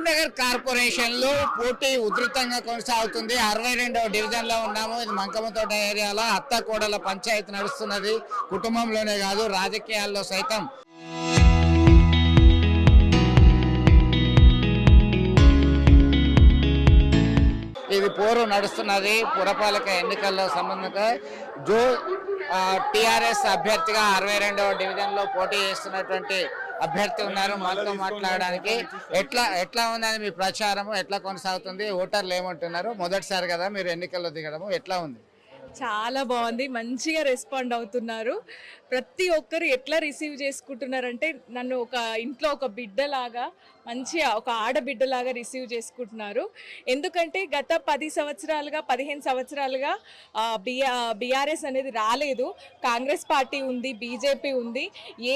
Karimnagar corporation లో పోటీ ఉధృతంగా కొనసాగుతుంది. 62వ డివిజన్ లో ఉన్నాము. ఇది మంకమతోట ఏరియాలో అత్త కోడల పంచాయతీ నడుస్తున్నది. కుటుంబంలోనే కాదు రాజకీయాల్లో సైతం. ఇది పోరు నడుస్తున్నది. పురపాలక ఎన్నికల్లో సంబంధంగా టిఆర్ఎస్ అభ్యర్థిగా 62వ డివిజన్ లో పోటీ చేస్తున్నటువంటి అభ్యర్థి ఉన్నారు. మనతో మాట్లాడడానికి ఎట్లా ఉందని మీ ప్రచారం ఎట్లా కొనసాగుతుంది? ఓటర్లు ఏమంటున్నారు? మొదటిసారి కదా మీరు ఎన్నికల్లో దిగడము, ఎట్లా ఉంది? చాలా బాగుంది, మంచిగా రెస్పాండ్ అవుతున్నారు. ప్రతి ఒక్కరు ఎట్లా రిసీవ్ చేసుకుంటున్నారంటే నన్ను ఒక ఇంట్లో ఒక బిడ్డలాగా, మంచిగా ఒక ఆడబిడ్డలాగా రిసీవ్ చేసుకుంటున్నారు. ఎందుకంటే గత 10 సంవత్సరాలుగా 15 సంవత్సరాలుగా బీఆర్ఎస్ అనేది రాలేదు. కాంగ్రెస్ పార్టీ ఉంది, బీజేపీ ఉంది.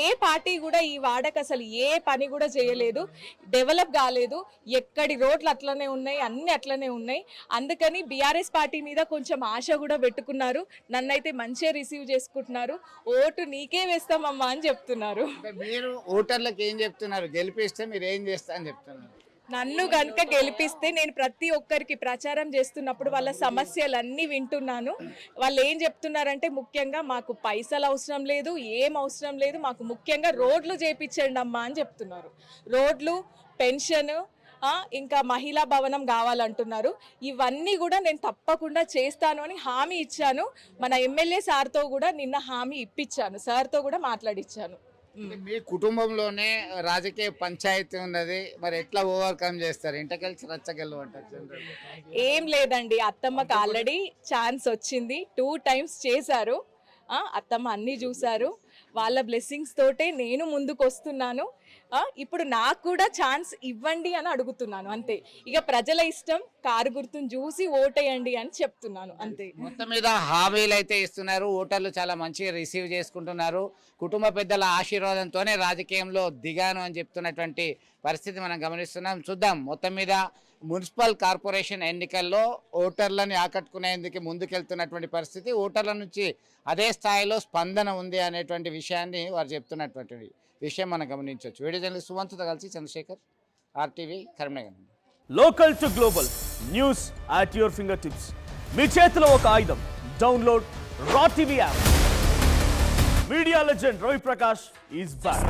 ఏ పార్టీ కూడా ఈ వాడకు అసలు ఏ పని కూడా చేయలేదు, డెవలప్ కాలేదు. ఎక్కడి రోడ్లు అట్లనే ఉన్నాయి, అన్నీ అట్లనే ఉన్నాయి. అందుకని బీఆర్ఎస్ పార్టీ మీద కొంచెం ఆశ కూడా పెట్టుకున్నారు. నన్నైతే మంచిగా రిసీవ్ చేసుకుంటున్నారు. ఓటు నీకే వేస్తామమ్మా అని చెప్తున్నారు. మీరు ఓటర్లకు ఏం చెప్తున్నారు? గెలిపిస్తే మీరు ఏం చేస్తా అని చెప్తున్నారు? నన్ను కనుక గెలిపిస్తే నేను ప్రతి ఒక్కరికి ప్రచారం చేస్తున్నప్పుడు వాళ్ళ సమస్యలన్నీ వింటున్నాను. వాళ్ళు ఏం చెప్తున్నారంటే ముఖ్యంగా మాకు పైసలు అవసరం లేదు, ఏం అవసరం లేదు, మాకు ముఖ్యంగా రోడ్లు చేపించండి అమ్మా అని చెప్తున్నారు. రోడ్లు, పెన్షన్, ఇంకా మహిళా భవనం కావాలంటున్నారు. ఇవన్నీ కూడా నేను తప్పకుండా చేస్తాను అని హామీ ఇచ్చాను. మన ఎమ్మెల్యే సార్తో కూడా నిన్న హామీ ఇప్పించాను, సార్తో కూడా మాట్లాడిచ్చాను. మీ కుటుంబంలోనే రాజకీయ పంచాయతీ ఉన్నది, మరి ఎట్లా ఓవర్కమ్ చేస్తారు? ఇంటకెళ్ళి రచ్చగెళ్ళు అంటారు. ఏం లేదండి, అత్తమ్మకి ఆల్రెడీ ఛాన్స్ వచ్చింది, 2 times చేశారు. అత్తమ్మ అన్నీ చూశారు. వాళ్ళ బ్లెస్సింగ్స్ తోటే నేను ముందుకు వస్తున్నాను. ఇప్పుడు నాకు కూడా ఛాన్స్ ఇవ్వండి అని అడుగుతున్నాను, అంతే. ఇక ప్రజల ఇష్టం, కారు గుర్తును చూసి ఓటేయండి అని చెప్తున్నాను, అంతే. మొత్తం మీద హామీలు అయితే ఇస్తున్నారు. ఓటర్లు చాలా మంచిగా రిసీవ్ చేసుకుంటున్నారు. కుటుంబ పెద్దల ఆశీర్వాదంతోనే రాజకీయంలో దిగాను అని చెప్తున్నటువంటి పరిస్థితి మనం గమనిస్తున్నాం. చూద్దాం. మొత్తం మీద మున్సిపల్ కార్పొరేషన్ ఎన్నికల్లో ఓటర్లని ఆకట్టుకునేందుకు ముందుకెళ్తున్నటువంటి పరిస్థితి, ఓటర్ల నుంచి అదే స్థాయిలో స్పందన ఉంది అనేటువంటి విషయాన్ని వారు చెప్తున్నటువంటి విషయం మనం గమనించవచ్చు. వీడియో జర్నలిస్ట్ సువంత్తో కలిసి Chandrashekar, RTV, Karimnagar. Local to global news at your fingertips. మీ చేతిలో ఒక ఆయుధం. Download raw TV app. Media legend Ravi Prakash is back.